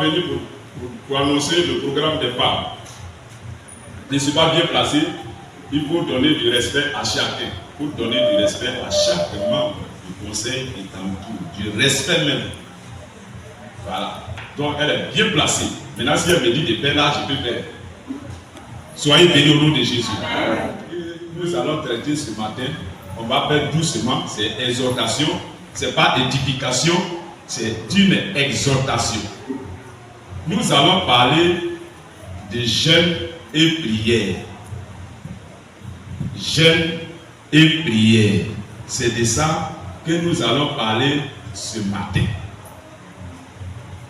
venu pour annoncer le programme des femmes. Je ne suis pas bien placé. Il faut donner du respect à chacun. Il faut donner du respect à chaque membre du conseil et du respect même. Voilà. Donc elle est bien placée. Maintenant, si elle me dit de faire là, je peux faire. Soyez bénis au nom de Jésus. Nous allons traiter ce matin. On va faire doucement. C'est exhortation. Ce n'est pas édification. C'est une exhortation. Nous allons parler de jeûne et prière. Jeûne et prière. C'est de ça que nous allons parler ce matin.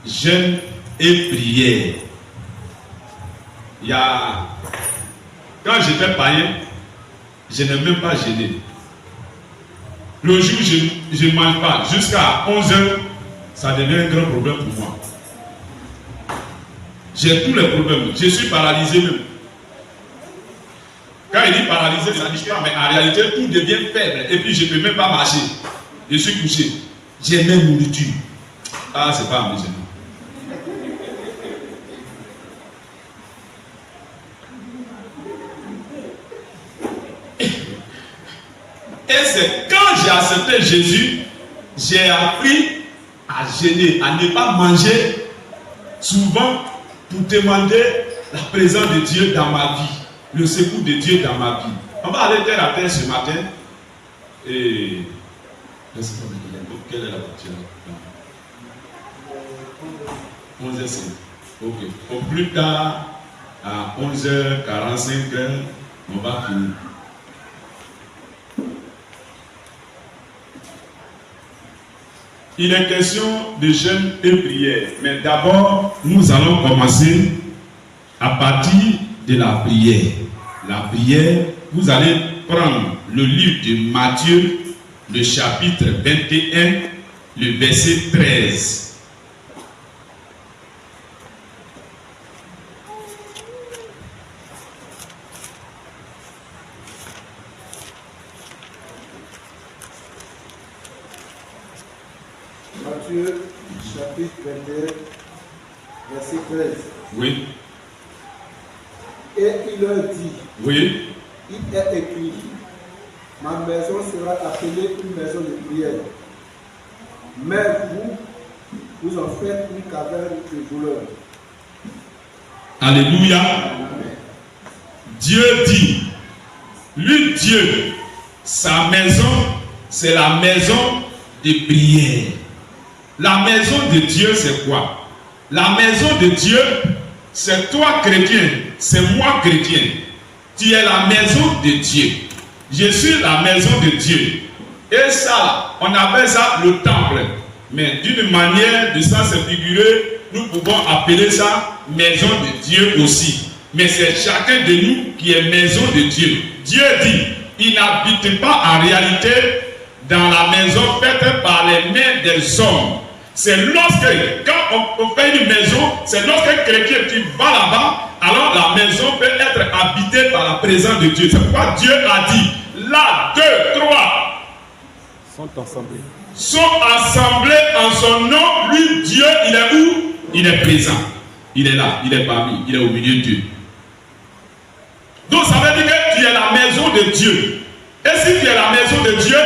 Jeûne et prière. Il y a... Quand j'étais païen, je n'ai même pas jeûné. Le jour où je ne mange pas, jusqu'à 11h, ça devient un grand problème pour moi. J'ai tous les problèmes. Je suis paralysé même. Quand il dit paralysé, ça dit pas, mais en réalité, tout devient faible. Et puis, je ne peux même pas marcher. Je suis couché. J'ai même nourriture. Ah, c'est pas amusant. Et c'est quand j'ai accepté Jésus, j'ai appris à jeûner, à ne pas manger souvent pour demander la présence de Dieu dans ma vie, le secours de Dieu dans ma vie. On va aller terre à terre ce matin. Et quelle est la voiture? 11h05. Ok. Au plus tard, à 11h45, on va finir. Il est question de jeûne et prière. Mais d'abord, nous allons commencer à partir de la prière. La prière, vous allez prendre le livre de Matthieu, le chapitre 21, le verset 13. Matthieu, chapitre 21, verset 13. Oui. Et il leur dit, Oui. il est écrit, ma maison sera appelée une maison de prière. Mais vous en faites une caverne de voleurs. Alléluia. Amen. Dieu dit, lui Dieu, sa maison, c'est la maison de prière. La maison de Dieu, c'est quoi? La maison de Dieu, c'est toi chrétien, c'est moi chrétien. Tu es la maison de Dieu. Je suis la maison de Dieu. Et ça, on appelle ça le temple. Mais d'une manière de ça se figurer, nous pouvons appeler ça maison de Dieu aussi. Mais c'est chacun de nous qui est maison de Dieu. Dieu dit, il n'habite pas en réalité dans la maison faite par les mains des hommes. C'est lorsque, quand on fait une maison, c'est lorsque chrétien, tu vas là-bas, alors la maison peut être habitée par la présence de Dieu. C'est pourquoi Dieu a dit, là, 2, 3 sont assemblés en son nom. Lui, Dieu, il est où? Il est présent. Il est là, il est parmi, il est au milieu de Dieu. Donc ça veut dire que tu es la maison de Dieu. Et si tu es la maison de Dieu,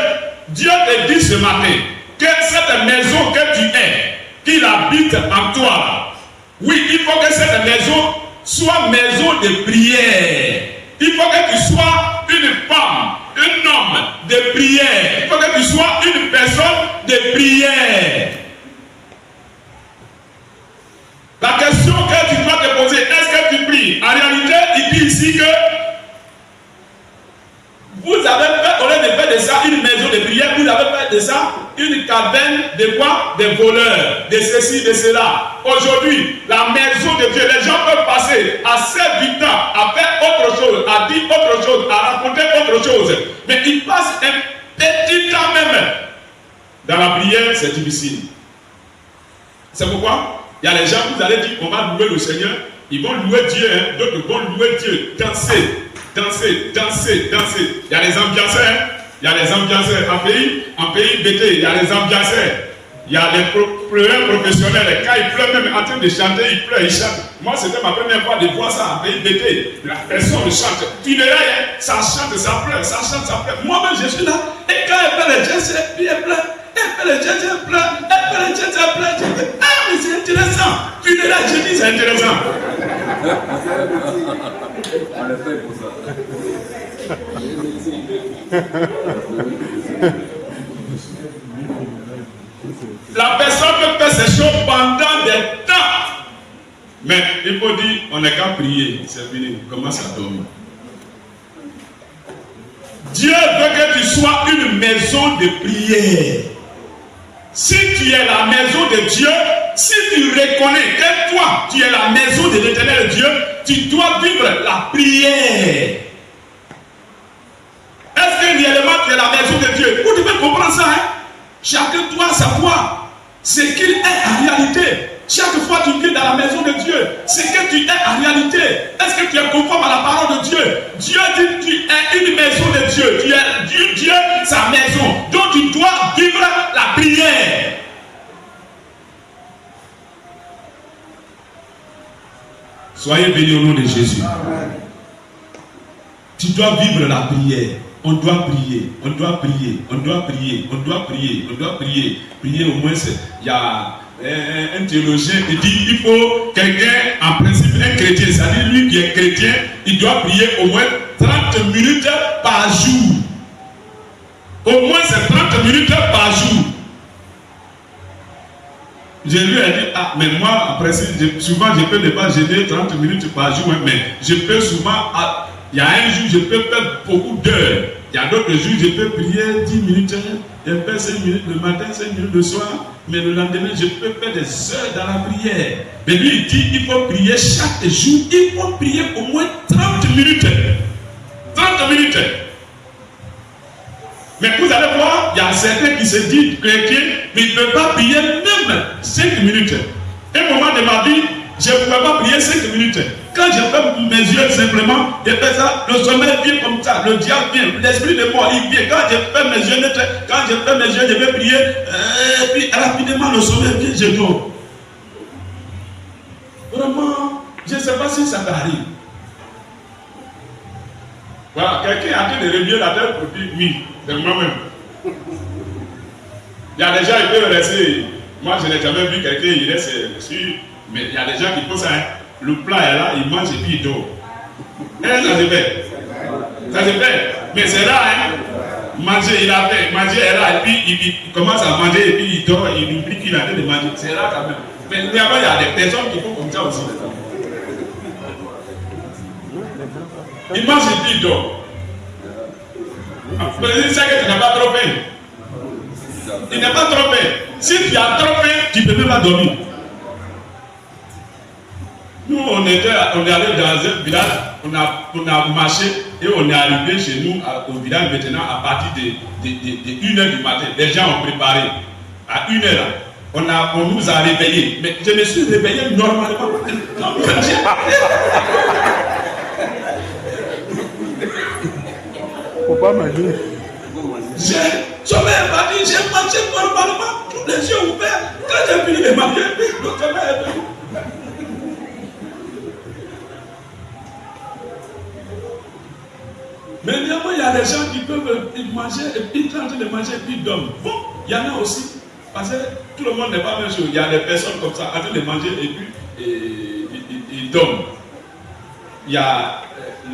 Dieu te dit ce matin que cette maison que tu es, qu'il habite en toi, oui, il faut que cette maison soit maison de prière. Il faut que tu sois une femme, un homme de prière. Il faut que tu sois une personne de prière. La question que tu dois te poser, est-ce que tu pries? En réalité, il dit ici que vous avez fait, au lieu de faire de ça une maison de prière, vous avez fait de ça une caverne de quoi? Des voleurs, de ceci, de cela. Aujourd'hui, la maison de Dieu, les gens peuvent passer à 7, 8 ans à faire autre chose, à dire autre chose, à raconter autre chose. Mais ils passent un petit temps même. Dans la prière, c'est difficile. C'est pourquoi il y a les gens, vous allez dire, on va louer le Seigneur. Ils vont louer Dieu, hein? D'autres vont louer Dieu, danser. Danser, danser, danser. Il y a les ambianceurs, il y a les ambianceurs. En pays BT, il y a les ambianceurs. Il y a des pleureurs professionnels, quand ils pleurent, même en train de chanter, ils pleurent, ils chantent. Moi, c'était ma première fois de voir ça en pays d'été. La personne chante. Funérailles, ça chante, ça pleure, ça chante, ça pleure. Moi-même, je suis là. Et quand elle fait le geste, puis elle pleure. Elle fait le geste, elle pleure. Elle fait le geste, elle pleure. Je dis, ah, mais c'est intéressant. Funérailles, je dis, c'est intéressant. On le fait pour ça. La personne peut faire ces choses pendant des temps. Mais il faut dire, on n'est qu'à prier. C'est fini. Commence à dormir. Dieu veut que tu sois une maison de prière. Si tu es la maison de Dieu, si tu reconnais que toi, tu es la maison de l'Éternel Dieu, tu dois vivre la prière. Est-ce que réellement tu es la maison de Dieu? Vous devez comprendre ça, hein? Chacun doit savoir ce qu'il est en réalité. Chaque fois que tu vis dans la maison de Dieu, ce que tu es en réalité. Est-ce que tu es conforme à la parole de Dieu? Dieu dit tu es une maison de Dieu. Tu es Dieu, sa maison. Donc tu dois vivre la prière. Soyez bénis au nom de Jésus. Tu dois vivre la prière. On doit prier, on doit prier, on doit prier, on doit prier, on doit prier. Prier au moins, il y a un théologien qui dit il faut quelqu'un, en principe un chrétien, c'est-à-dire lui qui est chrétien, il doit prier au moins 30 minutes par jour. Au moins c'est 30 minutes par jour. Je lui ai dit, ah, mais moi, en principe, souvent je peux ne pas jeûner 30 minutes par jour, mais je peux souvent... Il y a un jour, je peux faire beaucoup d'heures. Il y a d'autres jours, je peux prier 10 minutes, je peux faire 5 minutes le matin, 5 minutes le soir. Mais le lendemain, je peux faire des heures dans la prière. Mais lui, il dit, il faut prier chaque jour. Il faut prier au moins 30 minutes. 30 minutes. Mais vous allez voir, il y a certains qui se disent chrétiens, mais ils ne peuvent pas prier même 5 minutes. Un moment de ma vie, je ne pouvais pas prier 5 minutes. Quand je ferme mes yeux simplement, je fais ça, le sommeil vient comme ça, le diable vient, l'esprit de mort, il vient. Quand je ferme mes yeux, je vais prier, et puis rapidement le sommeil vient, je dors. Vraiment, je ne sais pas si ça t'arrive. Voilà, quelqu'un est en train de remuer la tête pour dire oui, c'est moi-même. Il y a des gens qui peuvent rester. Moi, je n'ai jamais vu quelqu'un, il reste dessus. Mais il y a des gens qui font ça. Hein. Le plat est là, il mange et puis il dort. Et ça se fait. Ça se fait. Mais c'est rare, hein. Manger, il a fait. Manger est là, et puis il commence à manger et puis il dort, il oublie qu'il a fait de manger. C'est rare quand même. Mais il y a des personnes qui font comme ça aussi. Il mange et puis il dort. Mais c'est ça que tu n'as pas trop faim. Il n'a pas trop faim. Si tu as trop faim, tu ne peux même pas dormir. Nous, on est allé dans un village, on a marché et on est arrivé chez nous au village maintenant à partir de 1h du matin. Les gens ont préparé. À 1h, on nous a réveillés. Mais je me suis réveillé normalement. Faut pas manger. J'ai mangé normalement, tous les yeux ouverts. Quand j'ai fini de manger, le sommeil est venu. Mais évidemment, il y a des gens qui peuvent manger et puis ils sont en train de manger et puis ils dorment. Bon, il y en a aussi. Parce que tout le monde n'est pas la même chose. Il y a des personnes comme ça en train de manger et puis ils dorment. Il y a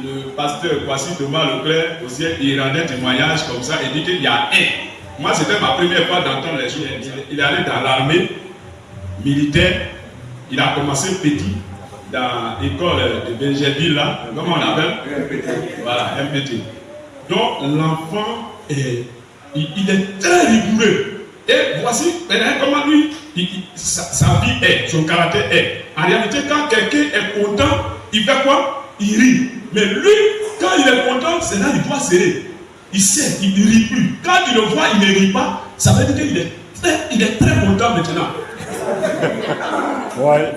le pasteur Kwasi Thomas Leclerc aussi, il rendait témoignage comme ça et dit qu'il y a un. Moi, c'était ma première fois d'entendre les choses. Il est allé dans l'armée militaire. Il a commencé petit. Dans l'école de Benjerville, là, comment on appelle? Voilà, MPT. Donc, l'enfant, il est très rigoureux. Et voici, comment lui, sa vie est, son caractère est. En réalité, quand quelqu'un est content, il fait quoi? Il rit. Mais lui, quand il est content, c'est là qu'il doit serrer. Il sait, il ne rit plus. Quand tu le vois, il ne rit pas, ça veut dire qu'il est très content maintenant. Ouais.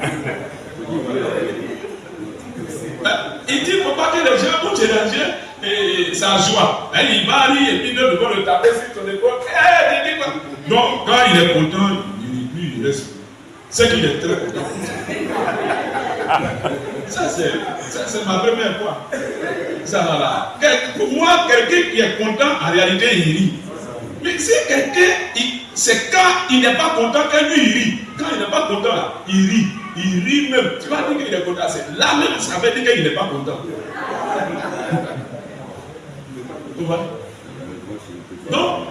Il dit qu'il ne faut pas que les gens vont challenger sa joie. Il va rire et puis de le taper sur son épaule. Donc, quand il est content, il il reste. C'est qu'il est très content. Ça, c'est ma première fois. Ça, là. Pour moi, quelqu'un qui est content, en réalité, il rit. Mais si quelqu'un, c'est quand il n'est pas content que lui, il rit. Quand il n'est pas content, là, il rit. Il rit même. Tu vas dire qu'il est content. C'est là même, ça veut dire qu'il n'est pas content. Tu vois? Donc,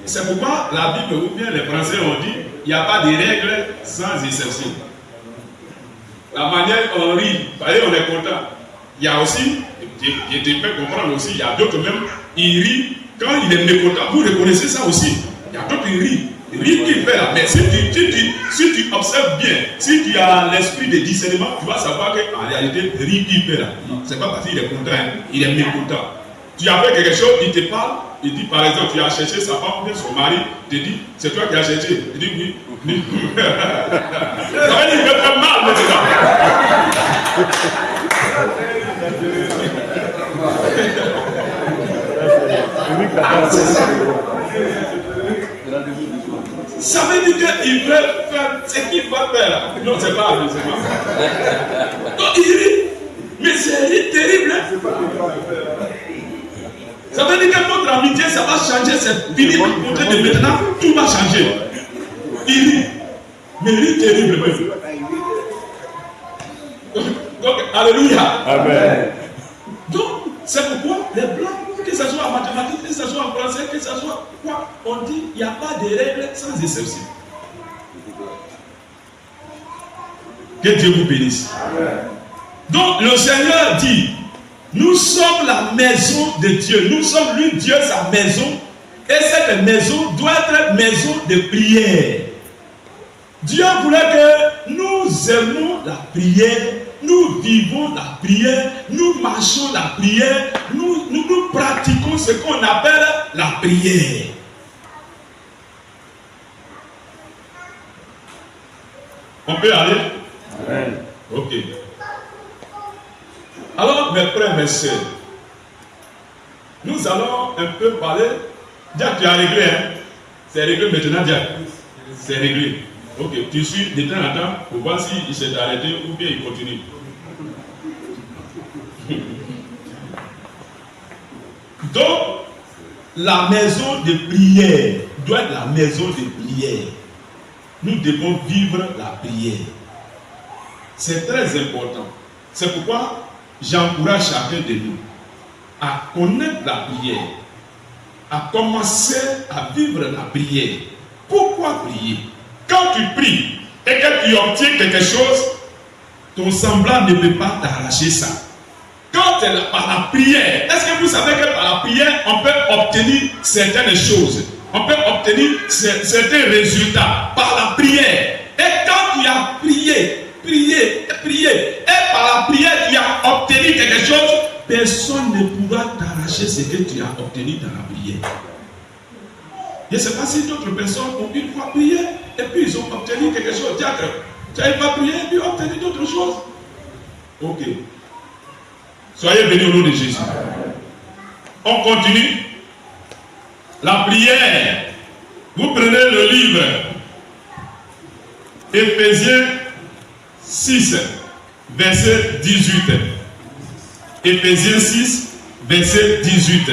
c'est pourquoi la Bible ou bien les Français ont dit il n'y a pas de règles sans exception. La manière on rit, voyez, on est content. Il y a aussi, je te fais comprendre aussi, il y a d'autres même, ils rient quand il est mécontent. Vous reconnaissez ça aussi. Il y a d'autres qui rient. Rire qui fait là. Mais si tu observes bien, si tu as l'esprit de discernement, tu vas savoir qu'en réalité, rire qui fait là. C'est pas parce qu'il est content, hein, il est mécontent. Tu as fait quelque chose, il te parle, il dit par exemple, tu as cherché sa femme ou bien son mari, il te dit, c'est toi qui as cherché. Il dit oui. Ça veut dire qu'il veut faire mal maintenant. Ça veut dire qu'il veut faire ce qu'il va faire là. Non, c'est pas lui, c'est pas. Donc il rit. Mais c'est terrible. Hein? Ça veut dire que notre amitié, ça va changer, c'est fini à côté de maintenant, tout va changer. Il rit. Mais il rit terrible même. Donc, alléluia. Amen. Donc, c'est pourquoi les blancs, que ce soit en mathématiques, que ce soit en français, que ce soit quoi, on dit il n'y a pas de règles sans exception. Que Dieu vous bénisse. Amen. Donc, le Seigneur dit, nous sommes la maison de Dieu. Nous sommes lui, Dieu, sa maison. Et cette maison doit être maison de prière. Dieu voulait que nous aimons la prière, nous vivons la prière, nous marchons la prière, nous pratiquons ce qu'on appelle la prière. On peut aller? Amen. Ok. Alors, mes frères, mes soeurs, nous allons un peu parler. Déjà, tu as réglé, hein? C'est réglé maintenant, déjà. C'est réglé. Ok, tu suis de temps en temps pour voir s'il s'est arrêté ou bien il continue. Donc, la maison de prière doit être la maison de prière. Nous devons vivre la prière. C'est très important. C'est pourquoi j'encourage chacun de nous à connaître la prière, à commencer à vivre la prière. Pourquoi prier? Quand tu pries et que tu obtiens quelque chose, ton semblable ne peut pas t'arracher ça. Quand tu es par la prière, est-ce que vous savez que par la prière, on peut obtenir certaines choses? On peut obtenir certains résultats par la prière. Et quand tu as prié, et par la prière, tu as obtenu quelque chose, personne ne pourra t'arracher ce que tu as obtenu dans la prière. Je ne sais pas si d'autres personnes ont une fois prié et puis ils ont obtenu quelque chose. Diacre, tu n'avais pas prié et puis obtenu d'autres choses. Ok. Soyez bénis au nom de Jésus. On continue. La prière. Vous prenez le livre Éphésiens 6, verset 18. Éphésiens 6, verset 18.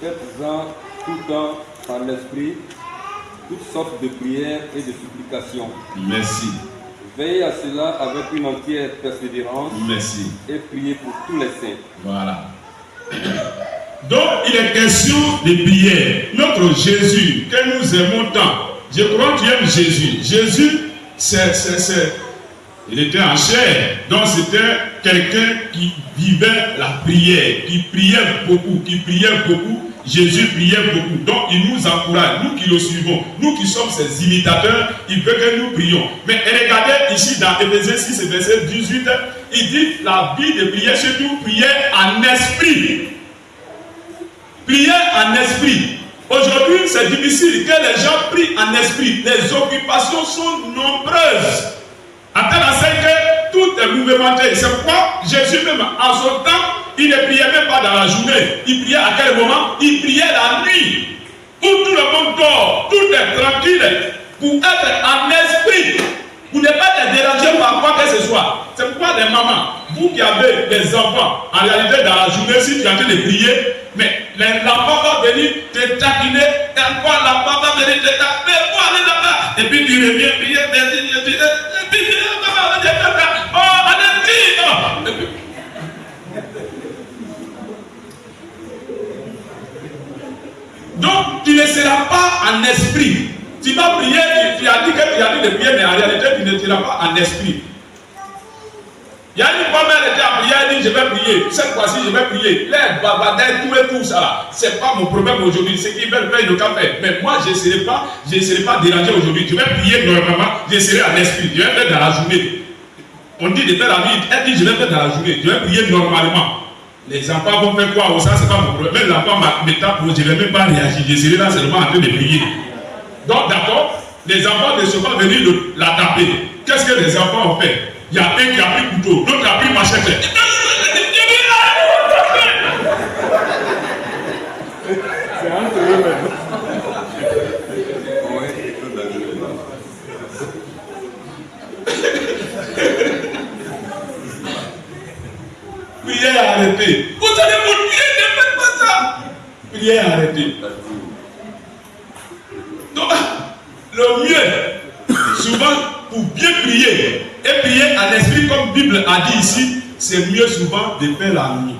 Faites-en tout le temps par l'esprit, toutes sortes de prières et de supplications. Merci. Veillez à cela avec une entière persévérance. Merci. Et priez pour tous les saints. Voilà. Donc, il est question de prière. Notre Jésus, que nous aimons tant. Je crois que tu aimes Jésus. Jésus, il était en chair. Donc, c'était quelqu'un qui vivait la prière, qui priait beaucoup, Jésus priait beaucoup. Donc, il nous encourage, nous qui le suivons, nous qui sommes ses imitateurs, il veut que nous prions. Mais regardez ici dans Éphésiens 6, verset 18, il dit la vie de prière, surtout prier en esprit. Prier en esprit. Aujourd'hui, c'est difficile que les gens prient en esprit. Les occupations sont nombreuses. À tel enseigne que tout est mouvementé. C'est pourquoi Jésus même, en son temps, il ne priait même pas dans la journée. Il priait à quel moment? Il priait la nuit. Où tout le monde dort, tout est tranquille. Pour être en esprit. Vous n'êtes pas dérangé par quoi que ce soit. C'est pourquoi les mamans, vous qui avez des enfants, en réalité dans la journée, si tu es en train de prier, mais l'enfant va venir te taquiner, et quoi l'enfant va venir te taquiner, pour aller là-bas. Et puis tu reviens prier, et puis oh, allez-y. Donc tu ne seras pas en esprit. Tu vas prier, tu as dit que tu as dit de prier, mais en réalité tu ne seras pas en esprit. Il y a une femme, elle était à prier, elle dit je vais prier, cette fois-ci je vais prier. Les babadins, tout et tout ça, c'est pas mon problème aujourd'hui. Ce qu'ils veulent faire, ils ne peuvent pas faire. Mais moi je ne serai pas dérangé aujourd'hui. Je vais prier normalement, je serai en esprit. Je vais faire dans la journée. On dit de faire la vie, elle dit je vais faire dans la journée, je vais prier normalement. Les enfants vont faire quoi? Ça, c'est pas mon problème. Même l'enfant me tape, je ne vais même pas réagir. Je serai là seulement en train de prier. Donc, d'accord, les enfants ne sont pas venus la taper. Qu'est-ce que les enfants ont fait? Il y a un qui a pris couteau, l'autre a pris machette. C'est entre eux-mêmes. Prière arrêtée. Vous allez vous prier, ne faites pas ça. Prière arrêtée. Donc, le mieux, souvent, pour bien prier, et prier en esprit, comme la Bible a dit ici, c'est mieux souvent de faire la nuit.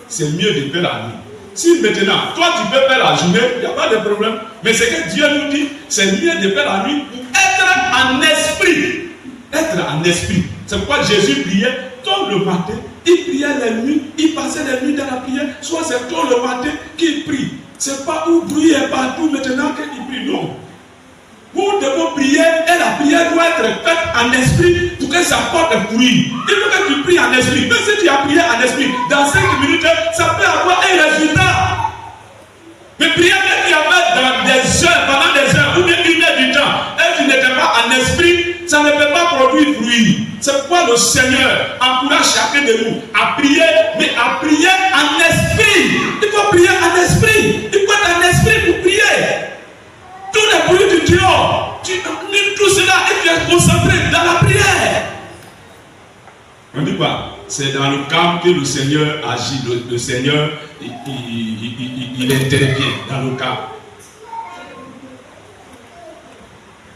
C'est mieux de faire la nuit. Si maintenant, toi tu peux faire la journée, il n'y a pas de problème. Mais ce que Dieu nous dit, c'est mieux de faire la nuit pour être en esprit. Être en esprit. C'est pourquoi Jésus priait tôt le matin. Il priait les nuits, il passait les nuits dans la prière. Soit c'est tôt le matin qu'il prie. C'est pas où prier partout maintenant qu'il prie. Non. Vous devez prier et la prière doit être faite en esprit pour que ça porte fruit. Il faut que tu pries en esprit. Même si tu as prié en esprit, dans 5 minutes, ça peut avoir un résultat. Mais prier que tu as fait dans des heures, pendant des heures, ou bien 1 heure du temps, et tu n'étais pas en esprit, ça ne peut pas produire fruit. C'est pourquoi le Seigneur encourage chacun de nous à prier, mais à prier en esprit. Il faut prier en esprit. Il faut être en esprit pour prier. Tous les bruits du dehors, tu annules tout cela et tu es concentré dans la prière. On dit quoi? C'est dans le calme que le Seigneur agit. Le Seigneur, il intervient dans le calme.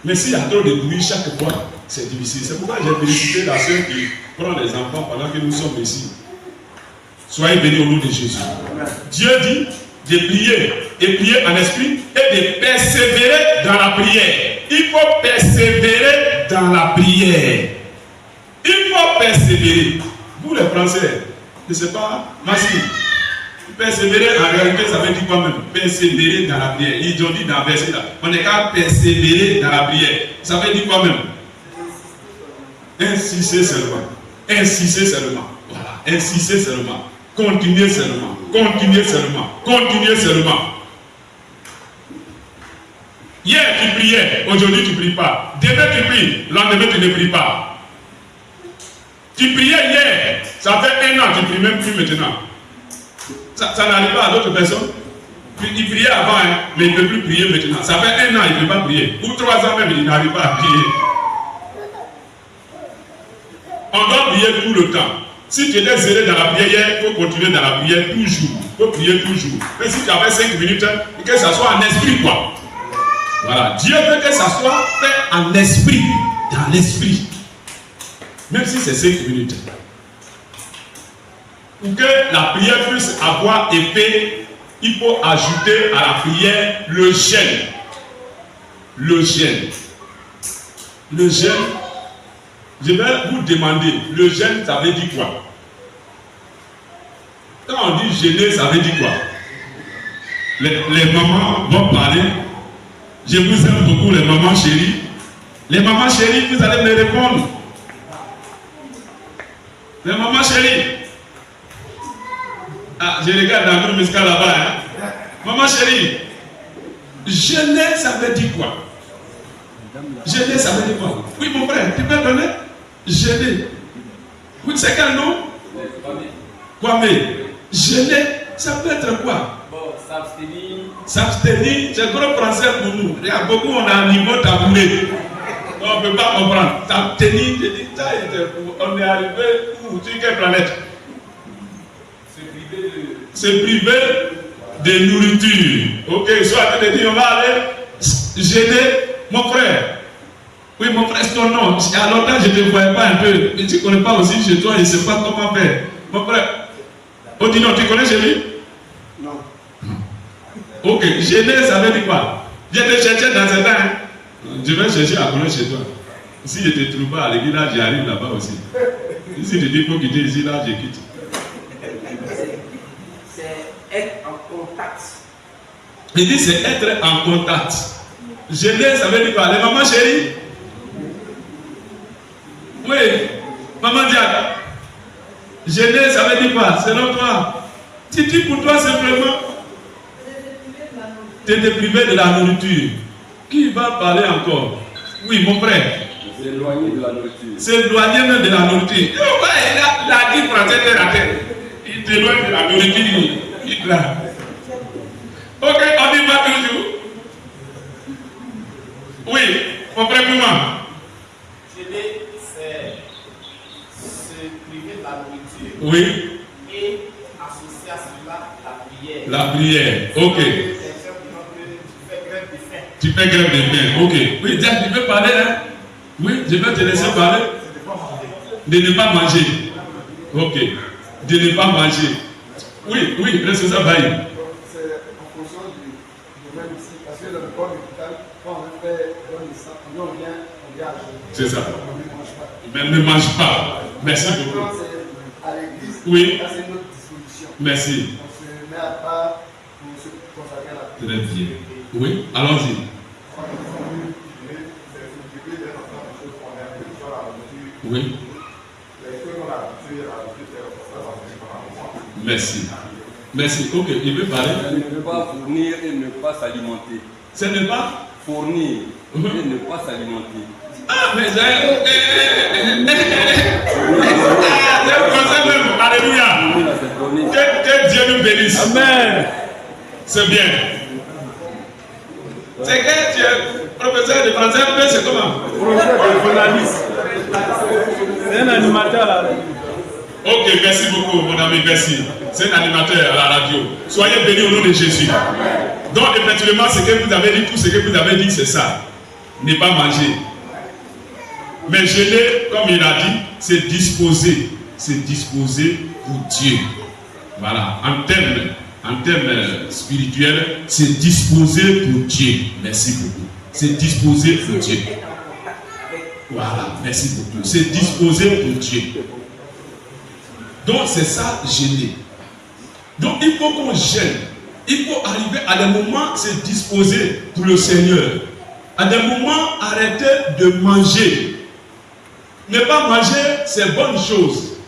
Mais s'il y a trop de bruit chaque fois, c'est difficile. C'est pourquoi j'ai félicité la sœur qui prend les enfants pendant que nous sommes ici. Soyez bénis au nom de Jésus. Dieu dit de prier et prier en esprit et de persévérer dans la prière. Il faut persévérer dans la prière. Il faut persévérer. Vous les Français, je ne sais pas, merci. Persévérer en réalité, ça veut dire quoi même? Persévérer dans la prière. Ils ont dit dans le verset là, on est qu'à persévérer dans la prière. Ça veut dire quoi même? Insister seulement. Insister seulement. Voilà. Insister seulement. Continuez seulement. Continuez seulement. Continuez seulement. Hier tu priais, aujourd'hui tu ne pries pas. Demain tu pries, lendemain tu ne pries pas. Tu priais hier, ça fait 1 an, tu ne pries même plus maintenant. Ça n'arrive pas à d'autres personnes. Il priait avant, hein, mais il ne peut plus prier maintenant. Ça fait 1 an, il ne peut pas prier. Ou 3 ans même, il n'arrive pas à prier. On doit prier tout le temps. Si tu étais zélé dans la prière, il faut continuer dans la prière toujours. Il faut prier toujours. Mais si tu avais 5 minutes, que ça soit en esprit, quoi. Voilà. Dieu veut que ça soit fait en esprit. Dans l'esprit. Même si c'est 5 minutes. Pour que la prière puisse avoir effet, il faut ajouter à la prière le jeûne. Le jeûne. Le jeûne. Je vais vous demander, le jeûne, ça veut dire quoi? Quand on dit jeûner, ça veut dire quoi? Les mamans vont parler. Je vous aime beaucoup, les mamans chéries. Les mamans chéries, vous allez me répondre. Les mamans chéries. Ah, je regarde dans le muscat là-bas. Hein? Maman chérie, jeûner, ça veut dire quoi? Jeûner, ça veut dire quoi? Oui, mon frère, tu peux donner? Jeûner. Oui, c'est quel nom? Kwame. Jeûner, ça peut être quoi? Bon, s'abstenir. S'abstenir, c'est gros français pour nous. Il y a beaucoup, on a un niveau taboulé. On ne peut pas comprendre. S'abstenir, on est arrivé où? Sur quelle planète? Se priver de nourriture. Ok, soit tu te dis, on va aller jeûner, mon frère. Oui, mon frère, c'est ton nom. Il y a longtemps, je ne te voyais pas un peu. Mais tu ne connais pas aussi chez toi, je ne sais pas comment faire. Mon frère, oh, dis non, tu connais chez lui? Non. Ok, jeûner, ça veut dire quoi? Je te cherchais dans ce temps. Je vais chercher à connaître chez toi. Si je te trouve pas à l'église, là, j'arrive là-bas aussi. Si tu dis qu'il faut quitter ici, là, je quitte. C'est être en contact. Il dit c'est être en contact. Jeûner, ça veut dire quoi? Les mamans chérie? Oui, maman Diak. Jeûner, ça veut dire quoi? Selon toi? Tu dis pour toi simplement te priver de la nourriture. Qui va parler encore? Oui, mon frère. S'éloigner de la nourriture. S'éloigner même de la nourriture. Il a dit français terre à terre. Il t'éloigne de la nourriture. Il là. Ok, on y va toujours. Oui, mon frère, comment? Jeûner, c'est se priver de la nourriture. Oui. Et associer à cela la prière. La prière, ok. Tu fais grève de faim, ok. Oui, Dieu, tu peux parler, hein? Oui, je vais te laisser parler. De ne pas manger. Ok. De ne pas manger. Oui, oui, reste ça, bye. C'est en fonction du domaine ici. Parce que le corps médical, quand on fait don de sang, on vient à jeûner. C'est ça. On ne mange pas. Mais ne mange pas. Merci beaucoup. Quand c'est à l'église, Oui. là c'est une autre disposition. Merci. On se met à part pour se consacrer à la prière. Très bien. Oui, allons-y. Oui. Merci. Merci. Ok, il veut parler. Ne pas fournir et ne pas s'alimenter. Ce n'est pas Fournir et ne pas s'alimenter. Ah, mais c'est français même. Alléluia. Que Dieu nous bénisse. Amen. C'est bien. C'est que tu es professeur de français, mais c'est comment? Professeur de journaliste. C'est un animateur à la radio. Ok, merci beaucoup, mon ami, merci. C'est un animateur à la radio. Soyez bénis au nom de Jésus. Donc, effectivement, ce que vous avez dit, tout ce que vous avez dit, c'est ça. Ne pas manger. Mais jeûner, comme il a dit, c'est disposer. C'est disposer pour Dieu. Voilà, en termes spirituels, c'est disposer pour Dieu. Merci beaucoup. C'est disposer pour Dieu. Voilà, merci beaucoup. C'est disposer pour Dieu. Donc c'est ça, jeûner. Donc il faut qu'on gêne. Il faut arriver à des moments, c'est disposer pour le Seigneur. À des moments, arrêter de manger. Ne pas manger, c'est bonne chose.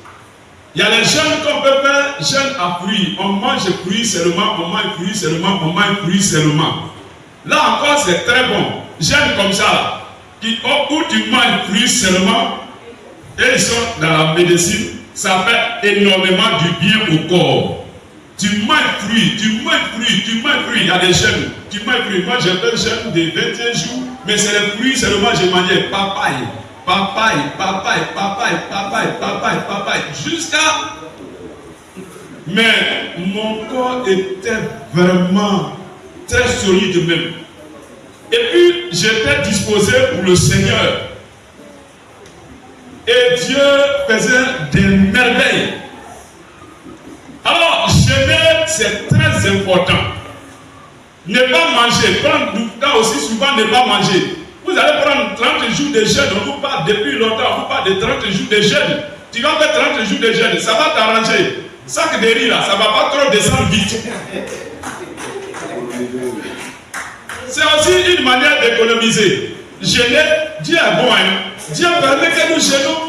Il y a les jeûnes qu'on peut faire, jeûne à fruits. On mange fruits seulement, on mange fruits seulement, on mange fruits seulement. Là encore, c'est très bon. Jeûne comme ça, où tu manges fruits seulement, et ils sont dans la médecine, ça fait énormément du bien au corps. Tu manges fruits, tu manges fruits, tu manges fruits. Il y a des jeûnes, tu manges fruits. Moi, j'ai fait jeûne de 21 jours, mais c'est les fruits seulement, j'ai mangé papaye. Papaye, jusqu'à... Mais mon corps était vraiment très solide même. Et puis, j'étais disposé pour le Seigneur. Et Dieu faisait des merveilles. Alors, jeûner, c'est très important. Ne pas manger, prendre du temps aussi souvent, ne pas manger. Vous allez prendre 30 jours de jeûne, on vous parle depuis longtemps, on vous parle de 30 jours de jeûne. Tu vas faire 30 jours de jeûne, ça va t'arranger. Sac de riz là, ça ne va pas trop descendre vite. C'est aussi une manière d'économiser. Jeûner, Dieu est bon. Hein? Dieu permet que nous jeûnons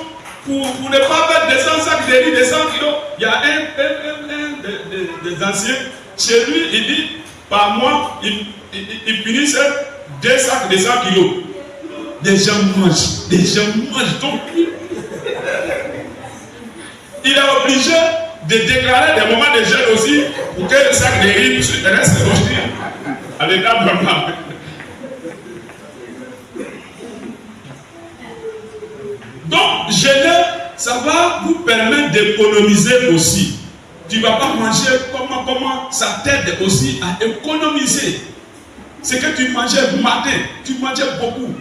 pour ne pas faire descendre sac de riz de 100 kilos. Il y a un des anciens, chez lui, il dit, par mois, il finissait 2 sacs de 100 kilos. Les gens mangent. Donc, il est obligé de déclarer des moments de jeûne aussi pour que le sac de riz reste logé à l'état normal. Donc, jeûner, ça va vous permettre d'économiser aussi. Tu ne vas pas manger comment ça t'aide aussi à économiser. C'est que tu mangeais matin, tu mangeais beaucoup.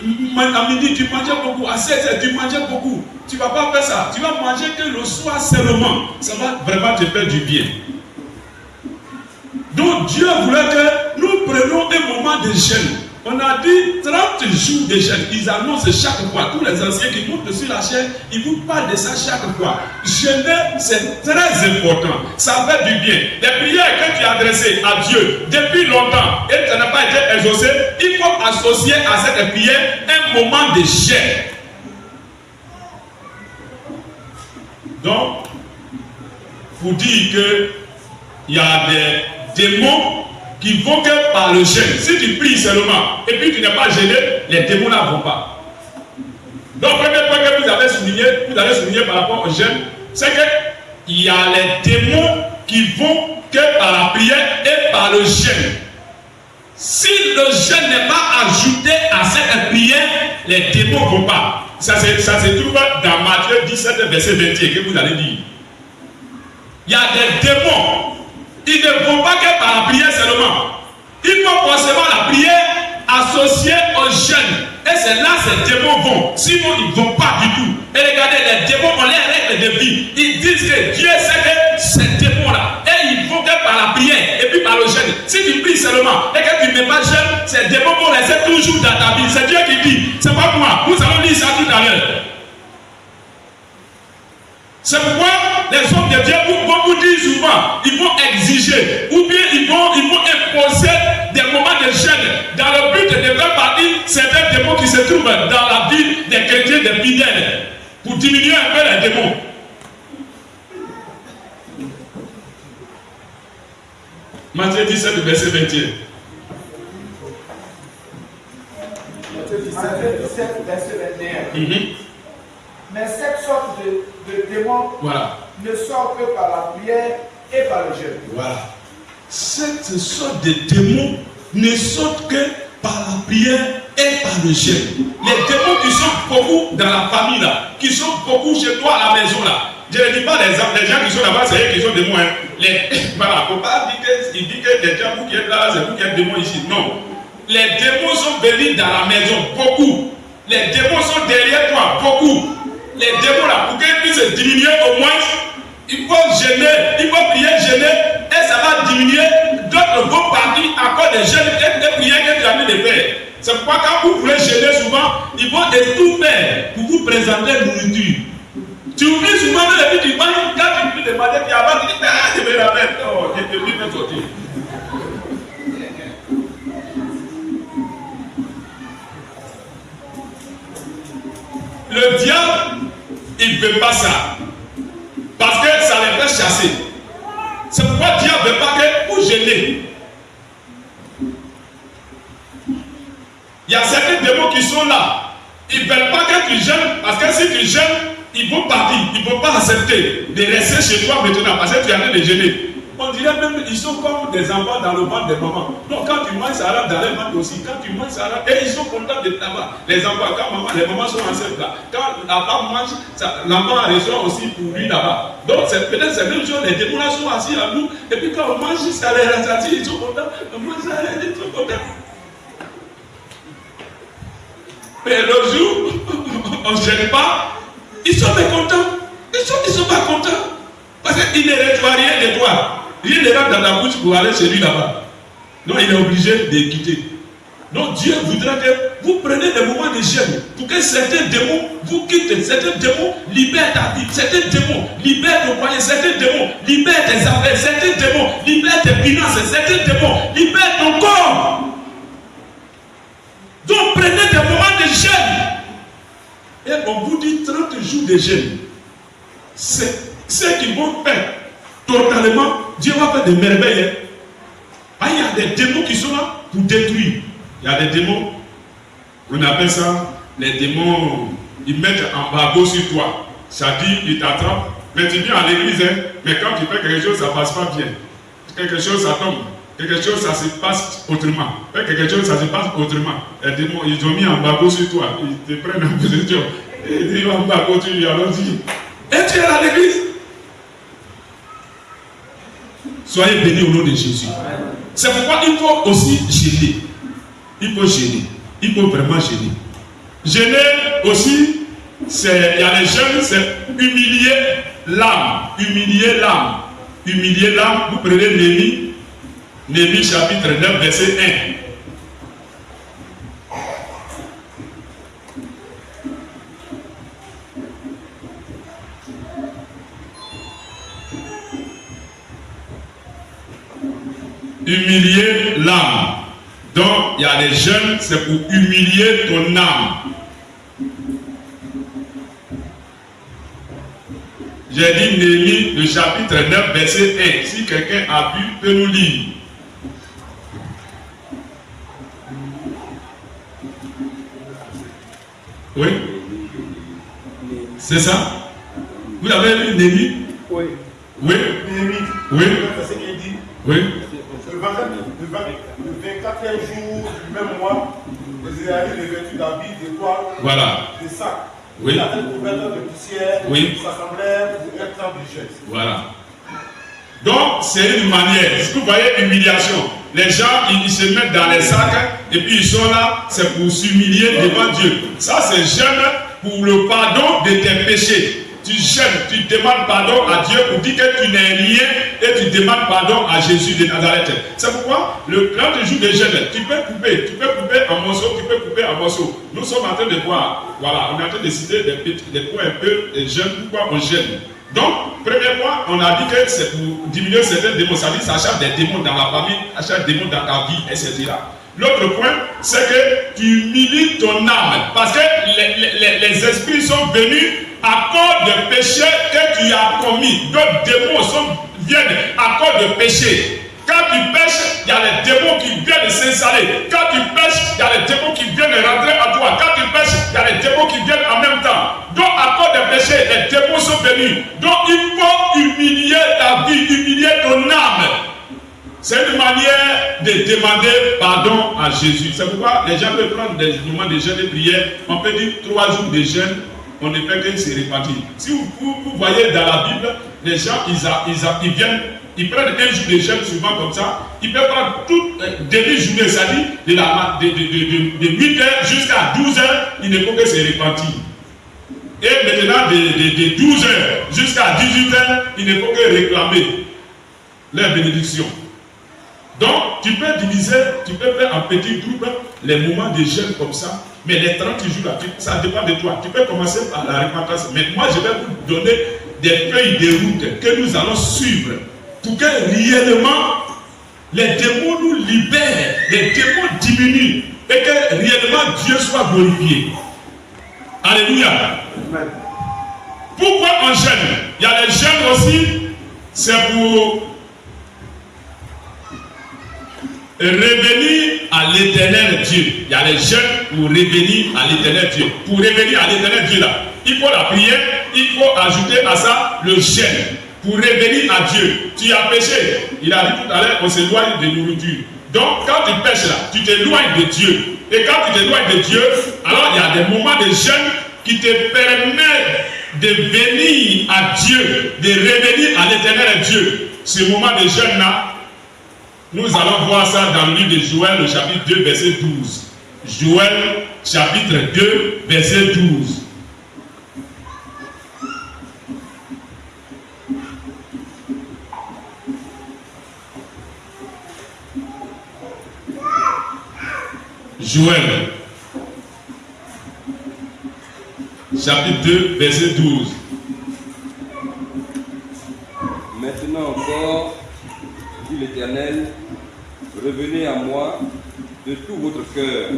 À midi, tu mangeais beaucoup. À 16h, tu mangeais beaucoup. Tu ne vas pas faire ça. Tu vas manger que le soir seulement. Ça va vraiment te faire du bien. Donc, Dieu voulait que nous prenions un moment de jeûne. On a dit 30 jours de jeûne. Ils annoncent chaque fois. Tous les anciens qui montent sur la chaîne, ils vous parlent de ça chaque fois. Jeûner, c'est très important. Ça fait du bien. Les prières que tu as adressées à Dieu depuis longtemps et ça n'a pas été exaucé, il faut associer à cette prière un moment de jeûne. Donc, pour dire qu'il y a des démons qui vont que par le jeûne. Si tu pries seulement et puis tu n'es pas gêné, les démons ne vont pas. Donc, le premier point que vous avez souligné par rapport au jeûne, c'est qu'il y a les démons qui vont que par la prière et par le jeûne. Si le jeûne n'est pas ajouté à cette prière, les démons ne vont pas. Ça se trouve dans Matthieu 17, verset 21 que vous allez dire. Il y a des démons. Ils ne vont pas que par la prière seulement. Il faut forcément la prière associée au jeûne. Et c'est là que ces démons vont. Sinon, ils ne vont pas du tout. Et regardez, les démons ont les règles de vie. Ils disent que Dieu sait que ces démons-là, et ils vont que par la prière et puis par le jeûne. Si tu pries seulement et que tu ne mets pas jeûne, ces démons vont rester toujours dans ta vie. C'est Dieu qui dit. C'est pas moi. Nous allons lire ça tout à l'heure. C'est pourquoi les hommes de Dieu vont vous dire souvent, ils vont exiger, ou bien ils vont imposer des moments de jeûne dans le but de faire partir certains démons qui se trouvent dans la vie des chrétiens, des fidèles, pour diminuer un peu les démons. Matthieu 17, verset 21. Matthieu 17, verset 21. Mais cette sorte de démons ne sort que par la prière et par le jeûne. Voilà. Cette sorte de démons ne sortent que par la prière et par le jeûne. Les démons qui sont beaucoup dans la famille là, qui sont beaucoup chez toi à la maison là. Je ne dis pas les gens qui sont là-bas, c'est eux qui sont démons. Voilà, il ne faut pas dire qu'il dit que les gens qui êtes là, c'est vous qui êtes démons ici. Non. Les démons sont venus dans la maison, beaucoup. Les démons sont derrière toi, beaucoup. Les démons là, pour qu'ils puissent diminuer au moins, il faut gêner, il faut prier, gêner, et ça va diminuer. D'autres vont partir à cause des jeûnes et des prières que tu as mis de faire. C'est pourquoi quand vous voulez gêner souvent, ils vont tout faire pour vous présenter la nourriture. Tu oublies souvent que depuis tu manges, quand tu pries le matin, tu avances, tu dis, ah, je vais la mettre. Oh, je te dis, fais sortir. Le diable, il ne veut pas ça. Parce que ça les fait chasser. C'est pourquoi Dieu ne veut pas que vous gênez. Il y a certains démons qui sont là. Ils ne veulent pas que tu gênes. Parce que si tu gênes, ils vont partir. Ils ne vont pas accepter de rester chez toi maintenant. Parce que tu es en train de gêner. On dirait même qu'ils sont comme des enfants dans le ventre des mamans. Donc quand tu manges, ça rentre dans les ventres aussi. Quand tu manges, ça rentre. Et ils sont contents de t'avoir. Les enfants, quand les mamans sont enceintes là. Quand la femme mange, l'enfant reçoit aussi pour lui là-bas. Donc peut-être c'est même chose. Les démons là sont assis à nous. Et puis quand on mange, ça les rassure. Ils sont contents. On mange ça, ils sont contents. Mais le jour, on ne gêne pas. Ils sont mécontents. Ils sont pas contents. Parce qu'ils ne reçoivent rien de toi. Rien ne rentre dans ta bouche pour aller chez lui là-bas. Donc il est obligé de quitter. Donc Dieu voudra que vous preniez des moments de jeûne pour que certains démons vous quittent. Certains démons libèrent ta vie. Certains démons libèrent ton foyer. Certains démons libèrent tes affaires. Certains démons libèrent tes finances. Certains démons libèrent ton corps. Donc prenez des moments de jeûne. Et on vous dit 30 jours de jeûne. C'est ceux qui vont faire totalement, Dieu va faire des merveilles. Ah, il y a des démons qui sont là pour détruire. Il y a des démons, on appelle ça les démons, ils mettent un embargo sur toi. Ça dit, ils t'attrapent, Mais tu viens à l'église, hein, mais quand tu fais quelque chose, ça ne passe pas bien. Quelque chose, ça tombe. Quelque chose, ça se passe autrement. Fais quelque chose, ça se passe autrement. Et démons, ils ont mis un bagot sur toi. Ils te prennent en position. Et ils disent, un bagot, tu lui as dit. Et tu es à l'église. Soyez bénis au nom de Jésus. C'est pourquoi il faut aussi gêner. Il faut gêner. Il faut vraiment gêner. Gêner aussi, il y a les jeunes, c'est humilier l'âme. Humilier l'âme. Humilier l'âme. Vous prenez Néhémie chapitre 9, verset 1. Humilier l'âme. Donc, il y a des jeunes, c'est pour humilier ton âme. J'ai dit Néhémie, le chapitre 9, verset 1. Si quelqu'un a vu, peut nous lire. Oui? C'est ça? Vous avez lu Néhémie? Oui. Oui? Néhémie. Oui? C'est ce qu'il dit. Oui? Le 24e jour du même mois, les Israélites revêtus d'habits, d'étoiles, Voilà. de sacs. Oui. La tête couverte de poussière, Oui. s'assemblèrent pour un temps de jeûne. Voilà. Donc, c'est une manière. Vous voyez, humiliation. Les gens, ils se mettent dans les sacs et puis ils sont là, c'est pour s'humilier devant Dieu. Ça, c'est jeûne pour le pardon de tes péchés. Tu jeûnes, tu demandes pardon à Dieu pour dire que tu n'es rien et tu demandes pardon à Jésus de Nazareth. C'est pourquoi, quand tu joues de jeûne, tu peux couper en morceaux, tu peux couper en morceaux. Nous sommes en train de voir, voilà, on est en train de citer des points un peu de jeûne, pourquoi on jeûne. Donc, premier point, on a dit que c'est pour diminuer certains démons. Ça dit, ça achète des démons dans la famille, achète des démons dans ta vie, etc. L'autre point, c'est que tu humilies ton âme. Parce que les esprits sont venus à cause de péché que tu as commis. D'autres démons viennent à cause de péché. Quand tu pêches, il y a les démons qui viennent s'installer. Quand tu pêches, il y a les démons qui viennent rentrer à toi. Quand tu pêches, il y a les démons qui viennent en même temps. Donc, à cause des péchés, les démons sont venus. Donc, il faut humilier ta vie, humilier ton âme. C'est une manière de demander pardon à Jésus. C'est pourquoi les gens peuvent prendre des moments de jeûne et prière. On peut dire 3 jours de jeûne, on ne fait que se répartir. Si vous voyez dans la Bible, les gens, ils viennent. Ils prennent un jour de jeûne souvent comme ça. Ils peuvent prendre toute demi-journée, c'est-à-dire de 8h jusqu'à 12h, il ne faut que se répartir. Et maintenant, de 12h jusqu'à 18h, il ne faut que réclamer leur bénédiction. Donc, tu peux diviser, tu peux faire en petits groupes les moments de jeûne comme ça. Mais les 30 jours là, ça dépend de toi. Tu peux commencer par la repentance. Mais moi, je vais vous donner des feuilles de route que nous allons suivre. Pour que réellement les démons nous libèrent, les démons diminuent et que réellement Dieu soit glorifié. Alléluia. Pourquoi on jeûne? Il y a les jeûnes aussi, c'est pour revenir à l'éternel Dieu. Il y a les jeûnes pour revenir à l'éternel Dieu. Pour revenir à l'éternel Dieu là, il faut la prière, il faut ajouter à ça le jeûne. Pour revenir à Dieu, tu as péché. Il a dit tout à l'heure, on s'éloigne de nourriture. Donc, quand tu pêches là, tu t'éloignes de Dieu. Et quand tu t'éloignes de Dieu, alors il y a des moments de jeûne qui te permettent de venir à Dieu, de revenir à l'éternel Dieu. Ce moment de jeûne là, nous allons voir ça dans le livre de Joël, le chapitre 2, verset 12. Joël, chapitre 2, verset 12. Joël, chapitre 2, verset 12. Maintenant encore, dit l'Éternel, revenez à moi de tout votre cœur,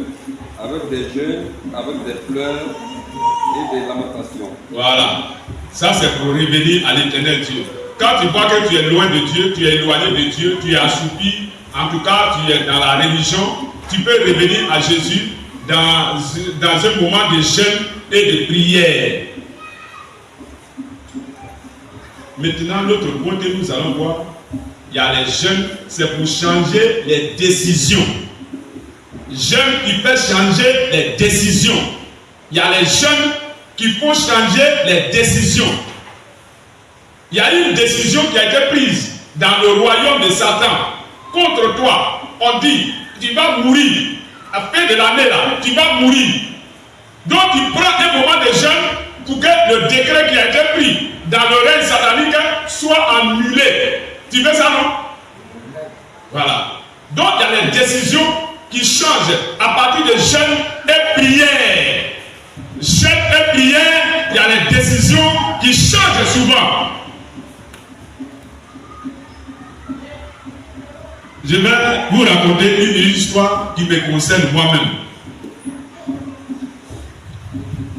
avec des jeûnes, avec des pleurs et des lamentations. Voilà, ça c'est pour revenir à l'Éternel Dieu. Quand tu vois que tu es loin de Dieu, tu es éloigné de Dieu, tu es assoupi, en tout cas tu es dans la religion, tu peux revenir à Jésus dans un moment de jeûne et de prière. Maintenant, l'autre point que nous allons voir, il y a les jeunes, c'est pour changer les décisions. Jeunes qui peuvent changer les décisions. Il y a les jeunes qui font changer les décisions. Il y a une décision qui a été prise dans le royaume de Satan contre toi. On dit, tu vas mourir. À la fin de l'année là, tu vas mourir. Donc tu prends un moment de jeûne pour que le décret qui a été pris dans le règne satanique soit annulé. Tu fais ça, non? Voilà. Donc il y a les décisions qui changent à partir de jeûne et prière. Jeûne et prière, il y a les décisions qui changent souvent. Je vais vous raconter une histoire qui me concerne moi-même.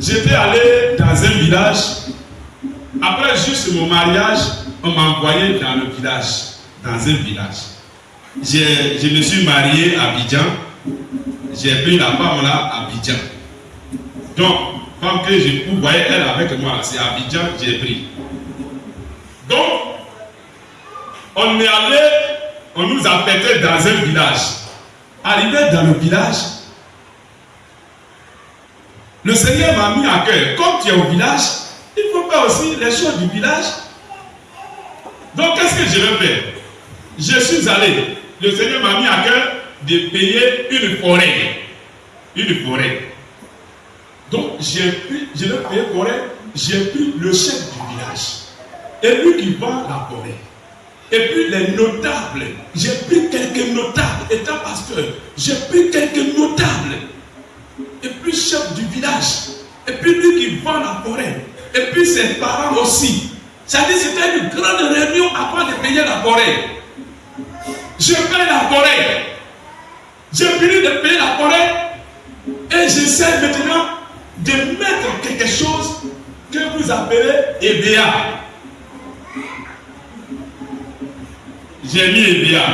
J'étais allé dans un village. Après juste mon mariage, on m'a envoyé dans le village, dans un village. Je me suis marié à Abidjan. J'ai pris la femme là à Abidjan. Donc, comme que vous voyez elle avec moi, c'est à Abidjan, j'ai pris. Donc, on est allé, on nous a fêté dans un village. Arrivé dans le village, le Seigneur m'a mis à cœur. Comme tu es au village, il faut faire aussi les choses du village. Donc, qu'est-ce que je vais faire? Je suis allé. Le Seigneur m'a mis à cœur de payer une forêt. Une forêt. Donc, je vais payer forêt. J'ai pris le chef du village. Et lui qui vend la forêt. Et puis les notables. J'ai pris quelques notables. Étant pasteur, j'ai pris quelques notables. Et puis chef du village. Et puis lui qui vend la forêt. Et puis ses parents aussi. C'est-à-dire c'était une grande réunion avant de payer la forêt. Je paye la forêt. J'ai fini de payer la forêt. Et j'essaie maintenant de mettre quelque chose que vous appelez EBA. J'ai mis EBA.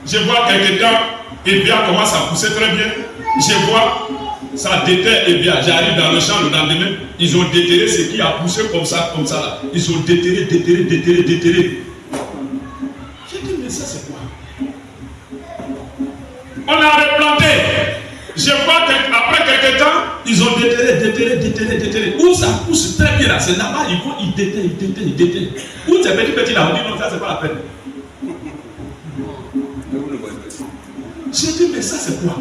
Je vois quelque temps, EBA commence à pousser très bien. Je vois, ça déterre EBA. J'arrive dans le champ le lendemain, ils ont déterré ce qui a poussé comme ça là. Ils ont déterré. J'ai dit, mais ça c'est quoi? On a replanté. Je vois qu'après quelques temps, ils ont déterré. Où ça pousse très bien là, c'est là-bas, ils déterrent. Où c'est petit là, on dit non, ça c'est pas la peine. J'ai dit, mais ça c'est quoi?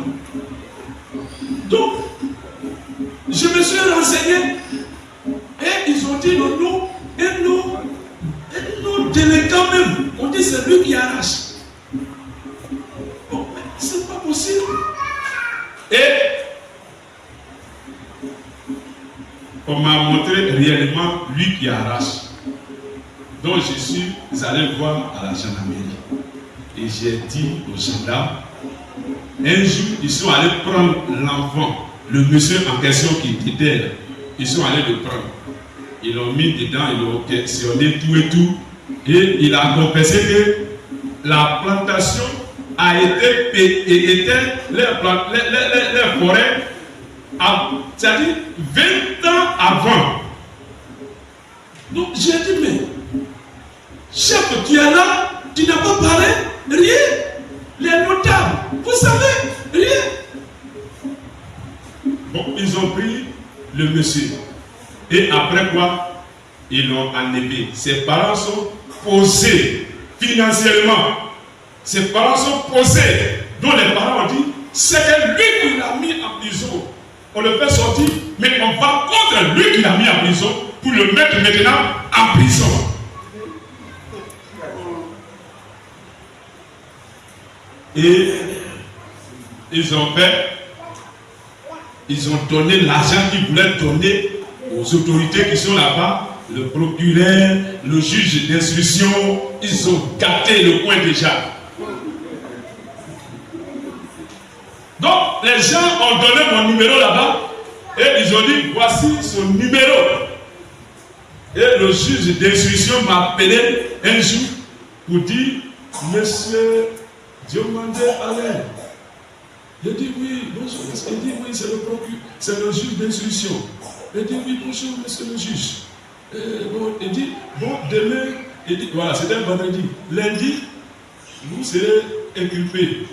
Donc, je me suis renseigné et ils ont dit non, nos délinquants même, on dit c'est lui qui arrache. Bon, mais c'est pas possible. Et on m'a montré réellement lui qui arrache. Donc je suis allé voir à la gendarmerie. Et j'ai dit aux gendarmes, un jour, ils sont allés prendre l'enfant, le monsieur en question qui était là. Ils sont allés le prendre. Ils l'ont mis dedans, ils l'ont questionné, tout et tout. Et il a confessé que la plantation a été payée, les forêts, c'est-à-dire 20 ans avant. Donc j'ai dit, mais chef, tu es là, tu n'as pas parlé, rien. Les notables, vous savez, rien. Bon, ils ont pris le monsieur. Et après quoi, ils l'ont enlevé. Ses parents sont posés financièrement. Ses parents sont posés. Donc les parents ont dit, c'est que lui qui l'a mis en prison. On le fait sortir, mais on va contre lui qui l'a mis en prison pour le mettre maintenant en prison. Et ils ont donné l'argent qu'ils voulaient donner aux autorités qui sont là-bas, le procureur, le juge d'instruction, ils ont gâté le coin déjà. Donc les gens ont donné mon numéro là-bas et ils ont dit voici son numéro. Et le juge d'instruction m'a appelé un jour pour dire monsieur Diomandé Alain. Il dit oui, bonjour. Il dit oui, c'est le procureur, c'est le juge d'instruction. Il dit oui, bonjour, monsieur le juge. Il dit, bon, demain, il dit, voilà, c'était un vendredi. Lundi, vous serez inculpés.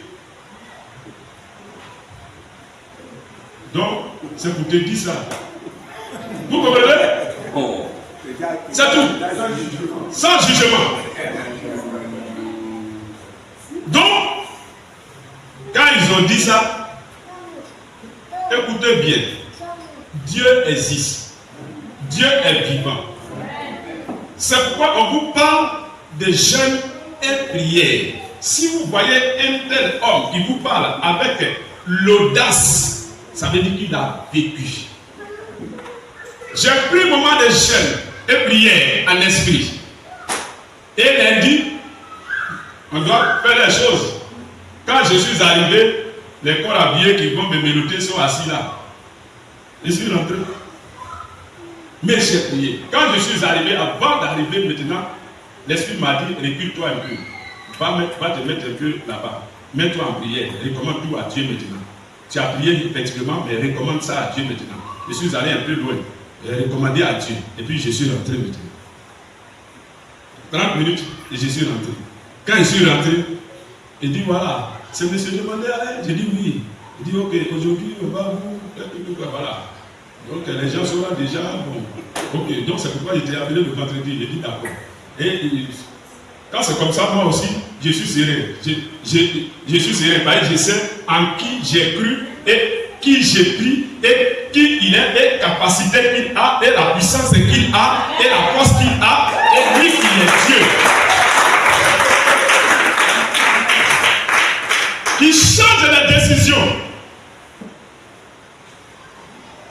Donc, c'est pour te dire ça. Vous comprenez? C'est tout. Sans jugement. Donc, quand ils ont dit ça, écoutez bien. Dieu existe. Dieu est vivant. C'est pourquoi on vous parle de jeûne et prière. Si vous voyez un tel homme qui vous parle avec l'audace, ça veut dire qu'il a vécu. J'ai pris un moment de jeûne et prière en esprit. Et lundi, on doit faire les choses. Quand je suis arrivé, les corps habillés qui vont me méloter sont assis là. Je suis rentré. Mais j'ai prié. Quand je suis arrivé, avant d'arriver maintenant, l'esprit m'a dit, recule-toi un peu. Va te mettre un peu là-bas. Mets-toi en prière. Recommande tout à Dieu maintenant. Tu as prié effectivement, mais recommande ça à Dieu maintenant. Je suis allé un peu loin. J'ai recommandé à Dieu. Et puis je suis rentré maintenant. 30 minutes et je suis rentré. Quand je suis rentré, il dit voilà, c'est monsieur demandé à elle. J'ai dit oui. Il dit ok, aujourd'hui on va vous faire tout, voilà. Donc les gens sont là déjà. Bon. Ok, donc c'est pourquoi il était appelé le vendredi. J'ai dit d'accord. Et quand c'est comme ça, moi aussi, je suis serré. Je suis serré parce que je sais en qui j'ai cru et qui j'ai pris et qui il est, et capacité qu'il a, et la puissance qu'il a, et la force qu'il a, et lui qui est Dieu. Qui change les décisions.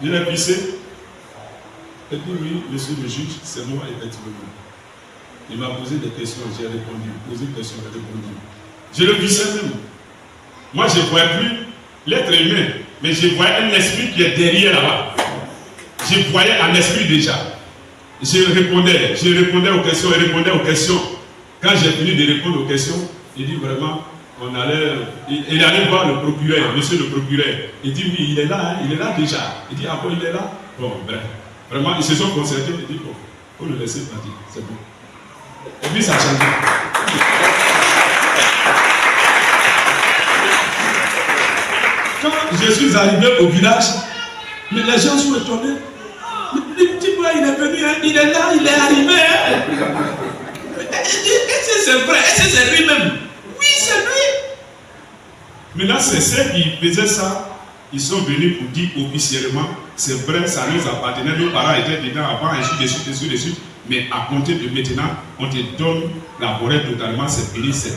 Il est pissé. Et puis oui, monsieur le juge, c'est moi effectivement. Il m'a posé des questions, j'ai répondu. Posé des questions, j'ai répondu. Je le vissais même. Moi, je ne voyais plus l'être humain, mais je voyais un esprit qui est derrière là-bas. Je voyais un esprit déjà. Je répondais aux questions, il répondait aux questions. Quand j'ai fini de répondre aux questions, il dit vraiment, il allait voir le procureur, monsieur le procureur. Il dit oui, il est là, il est là déjà. Il dit ah bon, il est là. Bon, bref. Vraiment, ils se sont concertés. Il dit bon, il faut le laisser partir, c'est bon. Et puis ça a changé. Quand je suis arrivé au village, mais les gens sont étonnés. Le petit boy, il est venu, hein, il est là, il est arrivé. Hein. Est-ce que c'est vrai? Est-ce que c'est lui-même? Oui, c'est lui. Maintenant, c'est ceux qui faisaient ça, ils sont venus pour dire officiellement, c'est vrai, ça nous appartenait, nos parents étaient dedans avant, ainsi de suite. Mais à compter de maintenant, on te donne la forêt totalement, c'est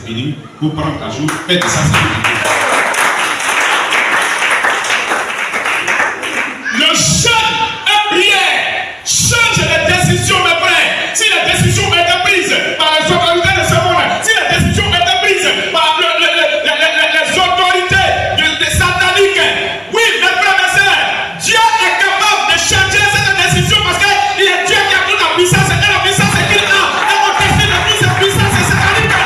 fini, pour prendre ta jour, faites ça, c'est fini. Le jeûne et prière change les décisions, mes frères. Si les décisions ont été prises par les autorités de ce monde, si les décisions ont été prises par les autorités des sataniques, oui, mes frères et sœurs, Dieu est capable de changer cette décision parce qu'il est Dieu qui a toute la puissance et la puissance qu'il a. Et on décide de plus cette puissance satanique.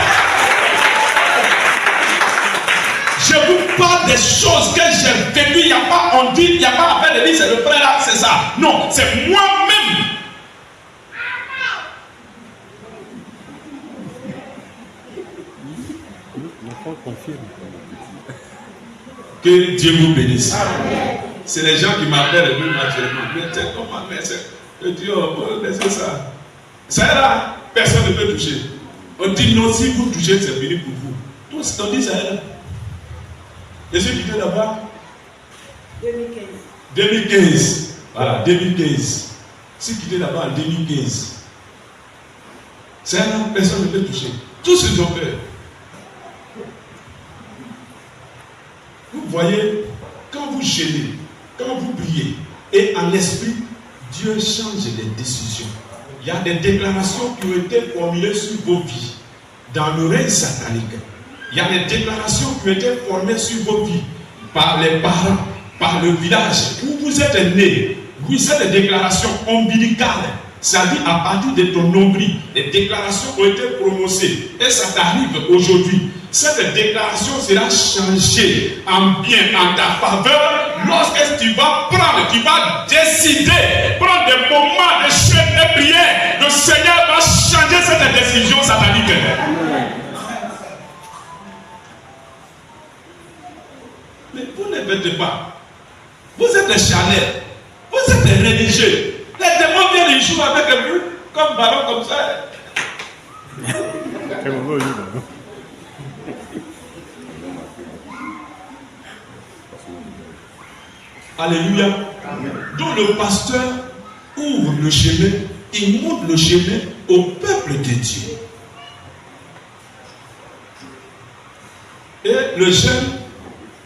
Je vous parle des choses que j'ai vécues. Il n'y a pas, on dit, il n'y a pas affaire de dire c'est le frère là, c'est ça. Non, c'est moi-même. Que Dieu vous bénisse. C'est les gens qui m'appellent même actuellement. Mais c'est comment, mais c'est Dieu, laissez ça. Ça là, personne ne peut toucher. On dit non, si vous touchez, c'est fini pour vous. Tous, on dit ça là. Et ceux qui étaient là-bas 2015. Voilà, 2015. Ceux qui étaient là-bas en 2015. C'est là, personne ne peut toucher. Tous ils ont peur. Vous voyez, quand vous gênez, quand vous priez, et en esprit, Dieu change les décisions. Il y a des déclarations qui ont été formulées sur vos vies, dans le règne satanique. Il y a des déclarations qui ont été formées sur vos vies, par les parents, par le village où vous êtes nés. Oui, c'est des déclarations ombilicales. C'est-à-dire à partir de ton nombril, les déclarations ont été prononcées. Et ça t'arrive aujourd'hui. Cette déclaration sera changée en bien, en ta faveur, lorsque tu vas prendre, tu vas décider, prendre des moments de jeûne et prière, le Seigneur va changer cette décision satanique. Mais vous ne faites pas. Vous êtes des charnels. Vous êtes des religieux. Les démons viennent jouer avec vous comme ballon comme ça. Alléluia. Donc le pasteur ouvre le chemin, il montre le chemin au peuple de Dieu. Et le jeûne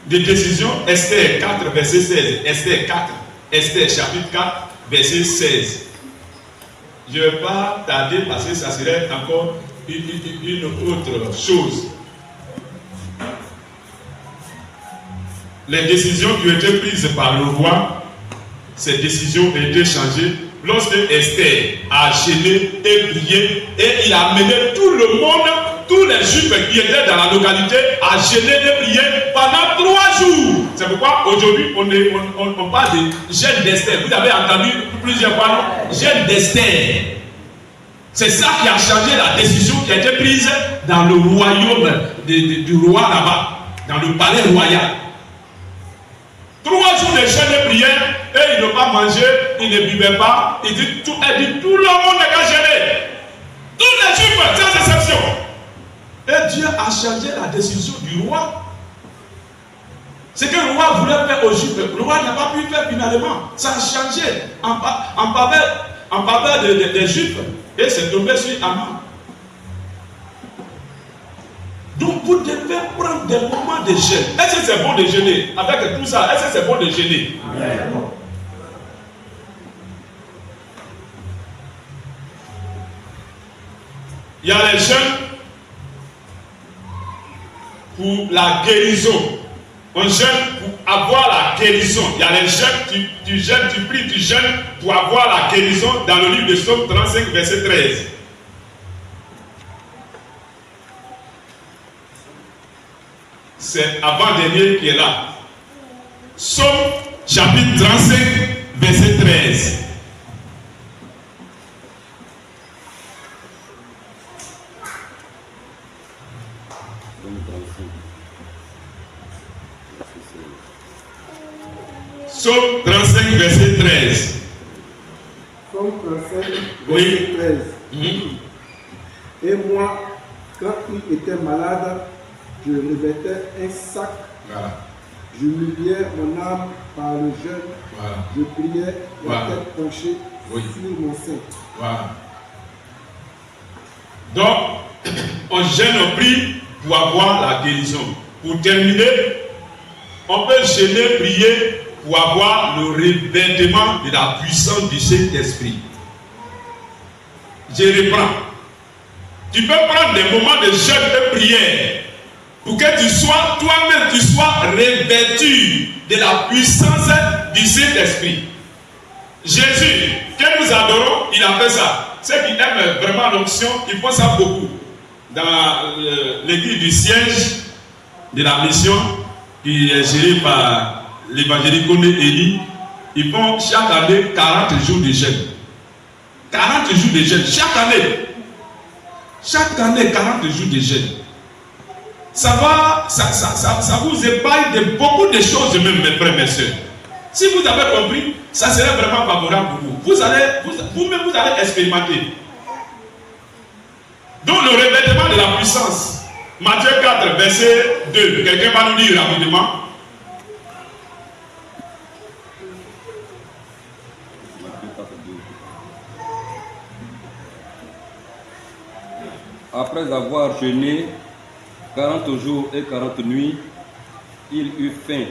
de décision, Esther 4, verset 16. Esther 4, Esther chapitre 4, verset 16. Je ne vais pas tarder parce que ça serait encore une autre chose. Les décisions qui ont été prises par le roi, ces décisions ont été changées lorsque Esther a jeûné et prié et il a amené tout le monde, tous les juifs qui étaient dans la localité à jeûner et prier pendant 3 jours. C'est pourquoi aujourd'hui on parle de jeûne d'Esther. Vous avez entendu plusieurs fois, non? Jeûne d'Esther. C'est ça qui a changé la décision qui a été prise dans le royaume du roi là-bas, dans le palais royal. 3 jours de jeûne et prière, et il n'a pas mangé, il ne buvait pas. Il dit tout le monde n'a jeûné. Tous les juifs, sans exception. Et Dieu a changé la décision du roi. Ce que le roi voulait faire aux juifs, le roi n'a pas pu faire finalement. Ça a changé en faveur des juifs. Et c'est tombé sur Aman. Donc vous devez prendre des moments de jeûne. Est-ce que c'est bon de jeûner? Avec tout ça, est-ce que c'est bon de jeûner? Il y a les jeûnes pour la guérison. On jeûne pour avoir la guérison. Il y a les jeûnes, tu jeûnes, tu pries, tu jeûnes pour avoir la guérison dans le livre de Psaume 35, verset 13. C'est avant-dernier qui est là. Psaume chapitre 35, verset 13. Psaume 35, verset 13. Psaume 35, Oui. verset 13. Et moi, quand il était malade, je revêtais un sac. Voilà. Je humiliais mon âme par le jeûne. Voilà. Je priais la Voilà. tête penchée Oui. sur mon sein. Voilà. Donc, on jeûne, on prie pour avoir la guérison. Pour terminer, on peut jeûner, prier pour avoir le revêtement de la puissance du Saint-Esprit. Je reprends. Tu peux prendre des moments de jeûne et prière pour que tu sois toi-même, tu sois revêtu de la puissance du Saint-Esprit. Jésus, que nous adorons, il a fait ça. Ceux qui aiment vraiment l'onction, ils font ça beaucoup. Dans l'église du siège de la mission, qui est gérée par l'évangélique Élie, ils font chaque année 40 jours de jeûne. 40 jours de jeûne, chaque année. Chaque année, 40 jours de jeûne. Ça vous épargne de beaucoup de choses, même mes frères et mes soeurs. Si vous avez compris, ça serait vraiment favorable pour vous. Vous-même, vous allez expérimenter. Donc, le revêtement de la puissance. Matthieu 4, verset 2. Quelqu'un va nous lire rapidement. Après avoir jeûné 40 jours et 40 nuits, il eut faim.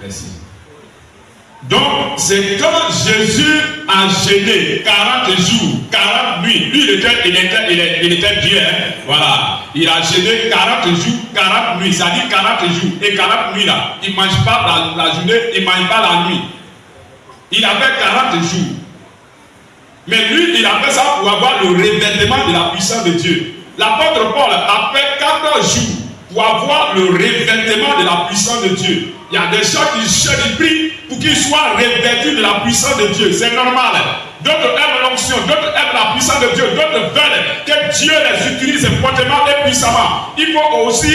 Merci. Donc, c'est quand Jésus a jeûné 40 jours, 40 nuits. Lui, il était Dieu. Hein? Voilà. Il a jeûné 40 jours, 40 nuits. Ça dit 40 jours. Et 40 nuits là. Il ne mange pas la journée, il ne mange pas la nuit. Il avait 40 jours. Mais lui, il a fait ça pour avoir le revêtement de la puissance de Dieu. L'apôtre Paul a fait 14 jours pour avoir le revêtement de la puissance de Dieu. Il y a des gens qui cherchent, ils prient pour qu'ils soient revêtus de la puissance de Dieu. C'est normal. d'autres aiment l'onction, d'autres aiment la puissance de Dieu, d'autres veulent que Dieu les utilise fortement et puissamment. Il faut aussi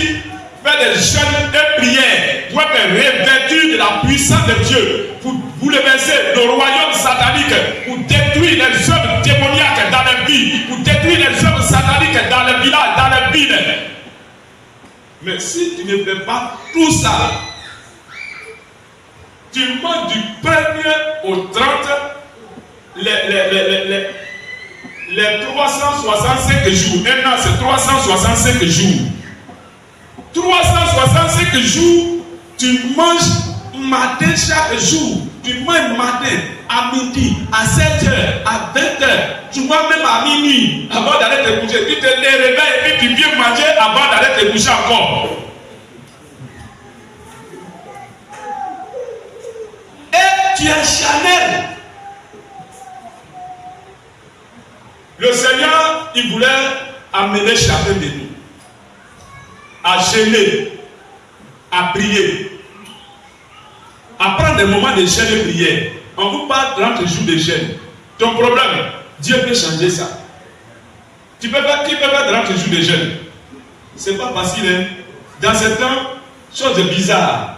faire des jeûnes et prières pour être revêtus de la puissance de Dieu, pour bouleverser le royaume satanique, pour détruire les œuvres démoniaques dans les vies, pour détruire les œuvres sataniques dans les villages, dans les villes. Mais si tu ne fais pas tout ça, tu manges du 1er au 30, les 365 jours. Un an, c'est 365 jours. 365 jours, tu manges matin chaque jour. Tu manges matin, à midi, à 7h, à 20h. Tu manges même à minuit avant d'aller te coucher. Tu te réveilles et puis tu viens manger avant d'aller te coucher encore. Et tu es charnel. Le Seigneur, il voulait amener chacun de nous à jeûner, à prier, à prendre des moments de jeûne et prière. On vous parle 30 jours de jeûne. Ton problème, Dieu peut changer ça. Tu peux faire 30 jours de jeûne. C'est pas facile, hein? Dans ce temps, chose bizarre.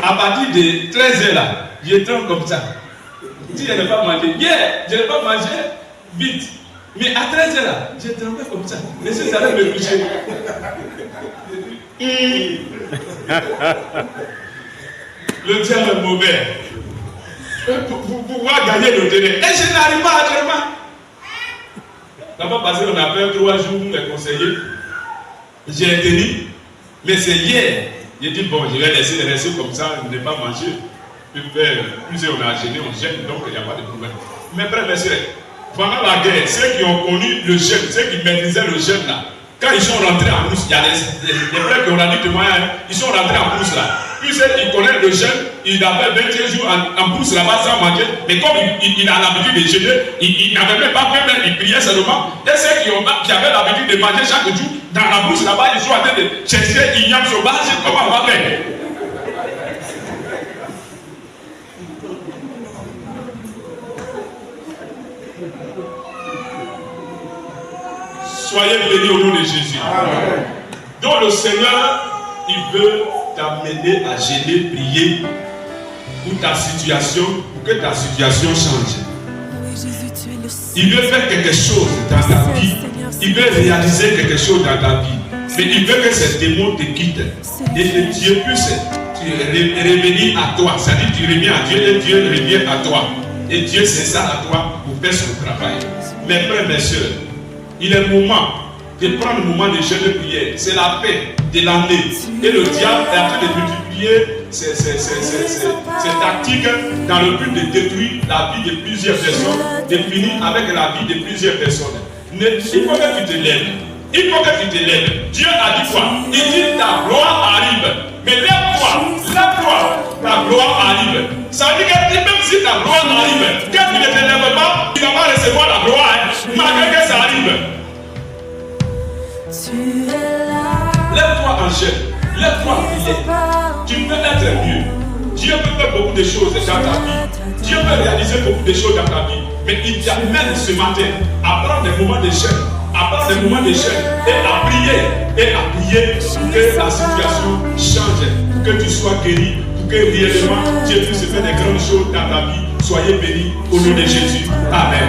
À partir de 13h là, je tremble comme ça. Si je n'ai pas mangé, je n'ai pas mangé vite. Mais à 13h là, je tremblais comme ça. Mais si ça allait me coucher. Le diable est mauvais. Pour pouvoir gagner le terrain. Et je n'arrive pas actuellement. D'abord parce qu'on a fait 3 jours pour les conseiller. J'ai tenu. Mais c'est hier. J'ai dit bon, je vais laisser comme ça, ne pas manger. Plus on a gêné, on gêne, donc il n'y a pas de problème. Mais frères et sœurs, pendant la guerre, ceux qui ont connu le jeûne, ceux qui maîtrisaient le jeûne là, quand ils sont rentrés en brousse, il y a des frères qui ont rendu témoignage, ils sont rentrés en brousse là. Puis ils connaissent le jeûne, il a fait 21 jours en brousse là-bas sans manger, mais comme il a l'habitude de jeûner, il n'avait même pas fait, il priait seulement. Et ceux qui avaient l'habitude de manger chaque jour, dans la brousse là-bas, ils sont en train de chercher Ignam sauvage, comment on va faire? Soyez bénis au nom de Jésus. Amen. Donc le Seigneur, il veut t'amener à jeûner, prier pour ta situation, pour que ta situation change. Il veut faire quelque chose dans ta vie. Il veut réaliser quelque chose dans ta vie. Mais il veut que ces démons te quittent et que Dieu puisse revenir à toi. C'est-à-dire que tu reviens à Dieu et Dieu revient à toi. Et Dieu s'insère à toi pour faire son travail. Mes frères, mes soeurs, il est moment de prendre le moment de jeûne et prière. C'est la paix de l'année. Et le diable est en train de multiplier ces tactiques dans le but de détruire la vie de plusieurs personnes, de finir avec la vie de plusieurs personnes. Il faut que tu te lèves. Il faut que tu te lèves. Dieu a dit quoi? Il dit ta gloire arrive. Mais lève-toi, ta gloire arrive. Ça veut dire que même si ta gloire arrive, quand tu ne te lèves pas, tu ne vas pas recevoir la gloire, malgré que ça arrive. Lève-toi en jeûne, lève-toi en prière. Tu peux être mieux. Dieu peut faire beaucoup de choses dans ta vie. Dieu peut réaliser beaucoup de choses dans ta vie. Mais il t'amène ce matin à prendre des moments de jeûne, et à prier pour que la situation change, pour que tu sois guéri, pour que réellement Dieu puisse faire des grandes choses dans ta vie. Soyez bénis au nom de Jésus. Amen.